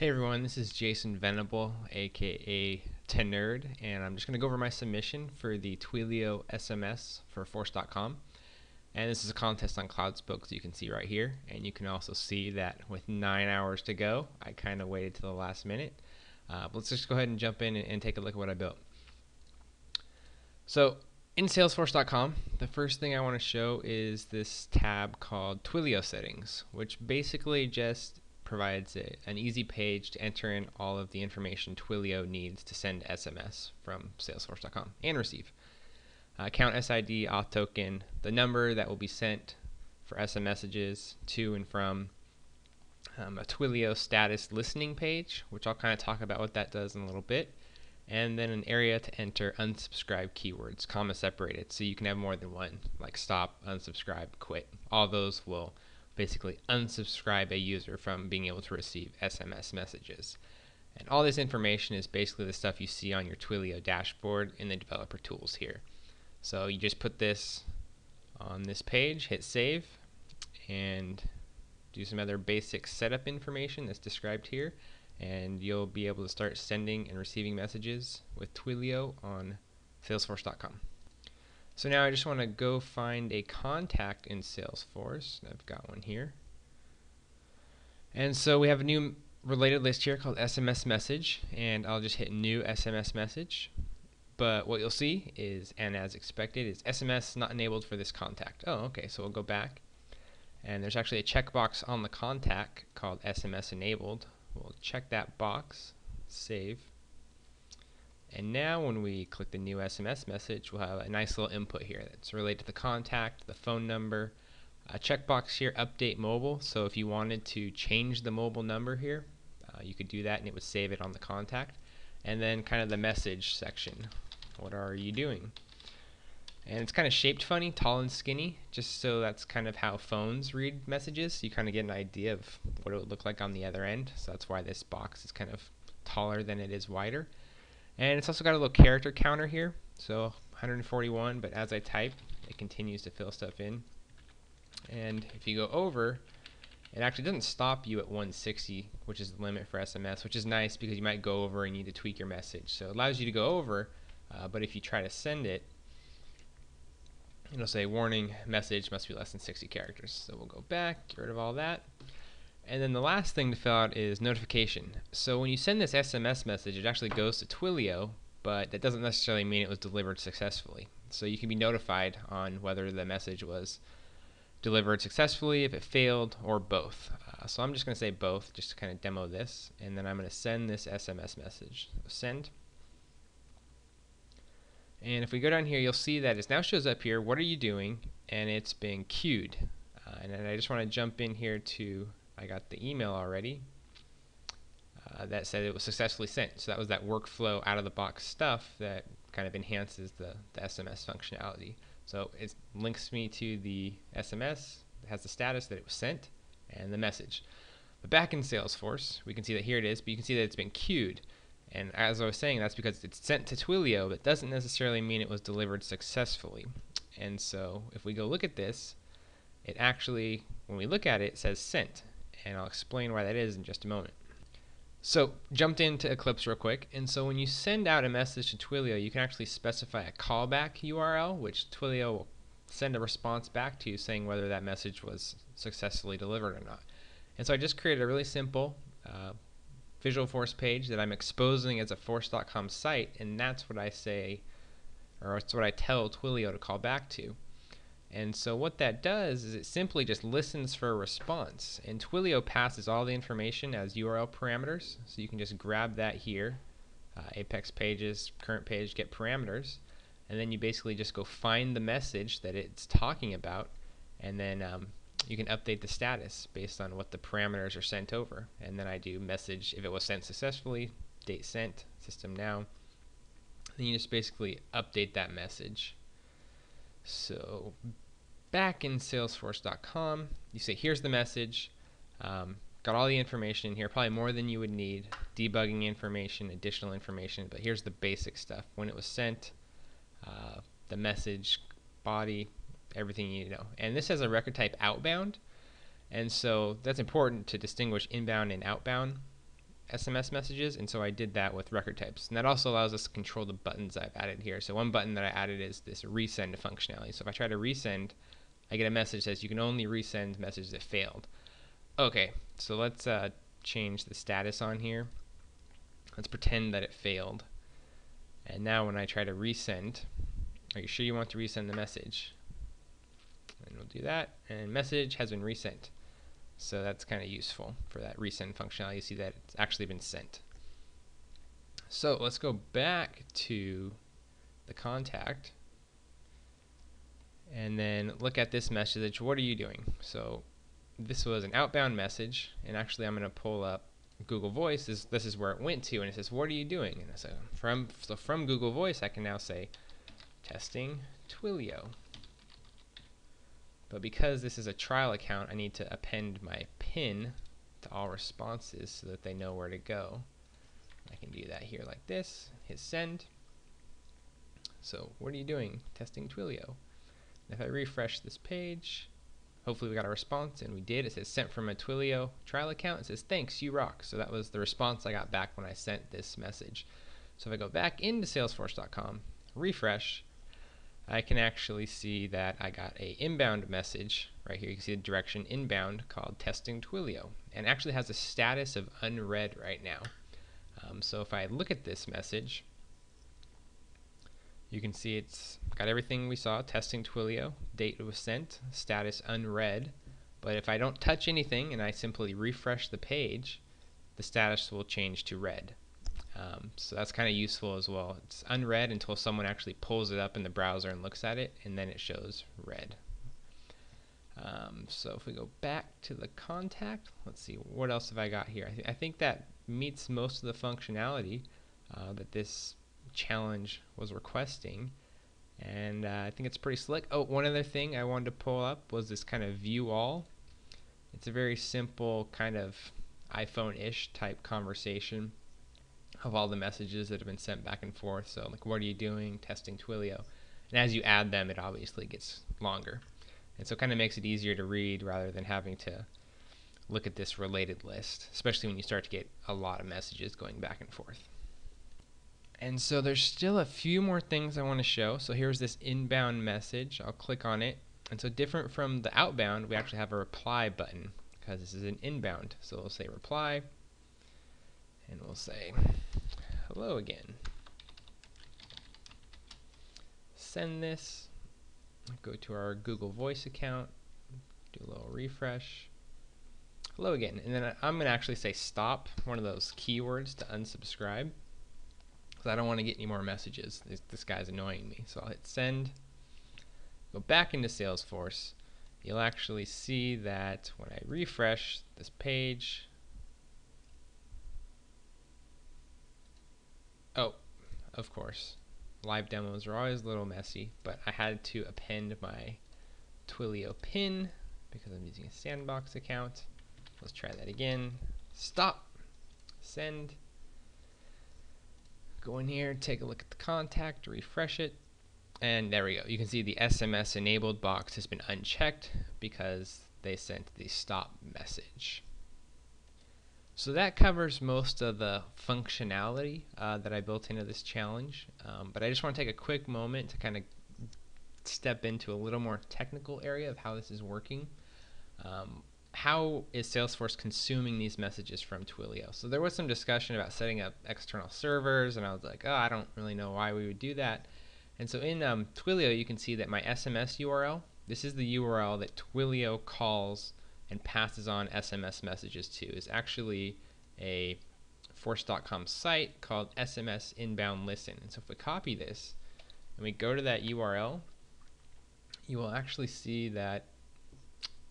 Hey everyone, this is Jason Venable, aka Tenerd, and I'm just going to go over my submission for the Twilio SMS for Force.com. And this is a contest on cloudspokes, you can see right here, and you can also see that with 9 hours to go, I kind of waited to the last minute. But let's just go ahead and jump in and take a look at what I built. So in Salesforce.com, the first thing I want to show is this tab called Twilio Settings, which basically just provides an easy page to enter in all of the information Twilio needs to send SMS from Salesforce.com and receive. Account SID, auth token, the number that will be sent for SMS messages to and from, a Twilio status listening page, which I'll kind of talk about what that does in a little bit, and then an area to enter unsubscribe keywords, comma separated, so you can have more than one, like stop, unsubscribe, quit. All those will basically unsubscribe a user from being able to receive SMS messages. And all this information is basically the stuff you see on your Twilio dashboard in the developer tools here. So you just put this on this page, hit save, and do some other basic setup information that's described here, and you'll be able to start sending and receiving messages with Twilio on Salesforce.com. So now I just want to go find a contact in Salesforce. I've got one here. And so we have a new related list here called SMS message, and I'll just hit new SMS message. But what you'll see is, and as expected, is SMS not enabled for this contact. Oh, okay, so we'll go back. And there's actually a checkbox on the contact called SMS enabled. We'll check that box, save. And now when we click the new SMS message, we'll have a nice little input here that's related to the contact, the phone number, a checkbox here, update mobile. So if you wanted to change the mobile number here, you could do that and it would save it on the contact. And then kind of the message section. What are you doing? And it's kind of shaped funny, tall and skinny, just so that's kind of how phones read messages. You kind of get an idea of what it would look like on the other end. So that's why this box is kind of taller than it is wider. And it's also got a little character counter here, so 141, but as I type, it continues to fill stuff in. And if you go over, it actually doesn't stop you at 160, which is the limit for SMS, which is nice because you might go over and need to tweak your message. So it allows you to go over, but if you try to send it, it'll say warning message must be less than 60 characters. So we'll go back, get rid of all that. And then the last thing to fill out is notification. So when you send this SMS message, it actually goes to Twilio, but that doesn't necessarily mean it was delivered successfully. So you can be notified on whether the message was delivered successfully, if it failed, or both. So I'm just going to say both just to kind of demo this, and then I'm going to send this SMS message. So send. And if we go down here, you'll see that it now shows up here, what are you doing? And it's been queued. And then I just want to jump in here to, I got the email already that said it was successfully sent. So that was that workflow out of the box stuff that kind of enhances the SMS functionality. So it links me to the SMS, it has the status that it was sent, and the message. But back in Salesforce, we can see that here it is, but you can see that it's been queued. And as I was saying, that's because it's sent to Twilio, but doesn't necessarily mean it was delivered successfully. And so if we go look at this, it actually, when we look at it, it says sent. And I'll explain why that is in just a moment. So jumped into Eclipse real quick, and so when you send out a message to Twilio, you can actually specify a callback URL, which Twilio will send a response back to you saying whether that message was successfully delivered or not. And so I just created a really simple Visual Force page that I'm exposing as a Force.com site, and that's what I say, or that's what I tell Twilio to call back to. And so what that does is it simply just listens for a response. And Twilio passes all the information as URL parameters. So you can just grab that here, Apex pages, current page, get parameters. And then you basically just go find the message that it's talking about. And then you can update the status based on what the parameters are sent over. And then I do message if it was sent successfully, date sent, system now. Then you just basically update that message. So back in Salesforce.com, you say here's the message, got all the information in here, probably more than you would need, debugging information, additional information, but here's the basic stuff. When it was sent, the message, body, everything you need to know. And this has a record type outbound, and so that's important to distinguish inbound and outbound SMS messages, and so I did that with record types. And that also allows us to control the buttons I've added here. So one button that I added is this resend functionality. So if I try to resend, I get a message that says you can only resend messages that failed. Okay, so let's change the status on here. Let's pretend that it failed. And now when I try to resend, are you sure you want to resend the message? And we'll do that, and message has been resent. So that's kind of useful for that resend functionality. You see that it's actually been sent. So let's go back to the contact and then look at this message. What are you doing? So this was an outbound message, and actually I'm going to pull up Google Voice. This is where it went to, and it says, what are you doing? And so from Google Voice I can now say testing Twilio. But because this is a trial account, I need to append my PIN to all responses so that they know where to go. I can do that here like this, hit send. So what are you doing? Testing Twilio. And if I refresh this page, hopefully we got a response, and we did. It says sent from a Twilio trial account. It says thanks, you rock. So that was the response I got back when I sent this message. So if I go back into salesforce.com, refresh, I can actually see that I got a inbound message right here. You can see the direction inbound called testing Twilio, and actually has a status of unread right now. So if I look at this message, you can see it's got everything we saw, testing Twilio, date it was sent, status unread. But if I don't touch anything and I simply refresh the page, the status will change to read. So that's kind of useful as well. It's unread until someone actually pulls it up in the browser and looks at it, and then it shows read. So if we go back to the contact, let's see, what else have I got here? I think that meets most of the functionality that this challenge was requesting, and I think it's pretty slick. Oh, one other thing I wanted to pull up was this kind of view all. It's a very simple kind of iPhone-ish type conversation of all the messages that have been sent back and forth. So like, what are you doing? Testing Twilio. And as you add them, it obviously gets longer. And so it kind of makes it easier to read rather than having to look at this related list, especially when you start to get a lot of messages going back and forth. And so there's still a few more things I want to show. So here's this inbound message. I'll click on it. And so different from the outbound, we actually have a reply button because this is an inbound. So we'll say reply, and we'll say hello again. Send this. Go to our Google Voice account, do a little refresh. Hello again. And then I'm going to actually say stop, one of those keywords to unsubscribe, because I don't want to get any more messages. This guy's annoying me. So I'll hit send. Go back into Salesforce. You'll actually see that when I refresh this page, oh, of course, live demos are always a little messy, but I had to append my Twilio PIN because I'm using a sandbox account. Let's try that again. Stop, send, go in here, take a look at the contact, refresh it, and there we go. You can see the SMS enabled box has been unchecked because they sent the stop message. So that covers most of the functionality that I built into this challenge, but I just want to take a quick moment to kind of step into a little more technical area of how this is working. How is Salesforce consuming these messages from Twilio? So there was some discussion about setting up external servers, and I was like, oh, I don't really know why we would do that. And so in Twilio, you can see that my SMS URL, this is the URL that Twilio calls and passes on SMS messages to, is actually a Force.com site called SMS Inbound Listen. And so if we copy this and we go to that URL, you will actually see that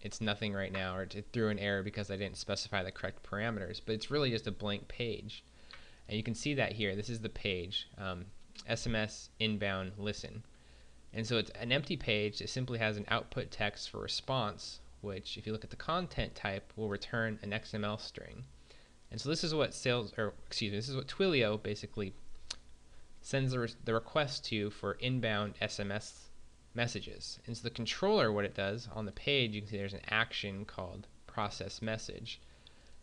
it's nothing right now, or it threw an error because I didn't specify the correct parameters, but it's really just a blank page. And you can see that here. This is the page, SMS Inbound Listen. And so it's an empty page that simply has an output text for response, which, if you look at the content type, will return an XML string. And so this is what this is what Twilio basically sends the request to for inbound SMS messages. And so the controller, what it does on the page, you can see there's an action called process message.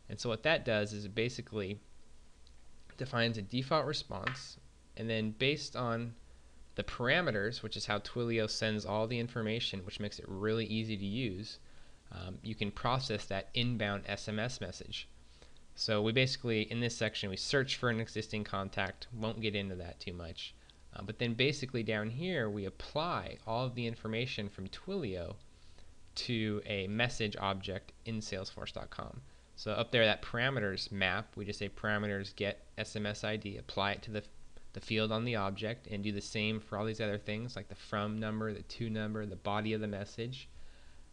And so what that does is it basically defines a default response, and then based on the parameters, which is how Twilio sends all the information, which makes it really easy to use, you can process that inbound SMS message. So we basically, in this section, we search for an existing contact, won't get into that too much. But then basically down here, we apply all of the information from Twilio to a message object in Salesforce.com. So up there, that parameters map, we just say parameters get SMS ID, apply it to the field on the object, and do the same for all these other things like the from number, the to number, the body of the message.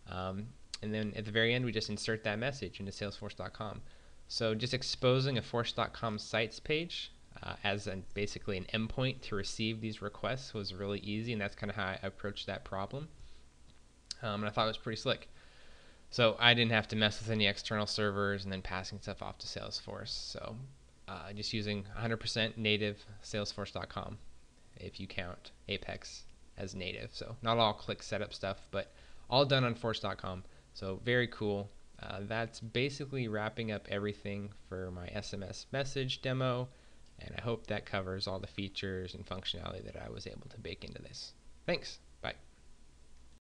And then at the very end, we just insert that message into Salesforce.com. So just exposing a Force.com sites page as basically an endpoint to receive these requests was really easy, and that's kind of how I approached that problem. And I thought it was pretty slick. So I didn't have to mess with any external servers and then passing stuff off to Salesforce. So just using 100% native Salesforce.com if you count Apex as native. So not all click setup stuff, but all done on Force.com. So very cool. That's basically wrapping up everything for my SMS message demo, and I hope that covers all the features and functionality that I was able to bake into this. Thanks. Bye.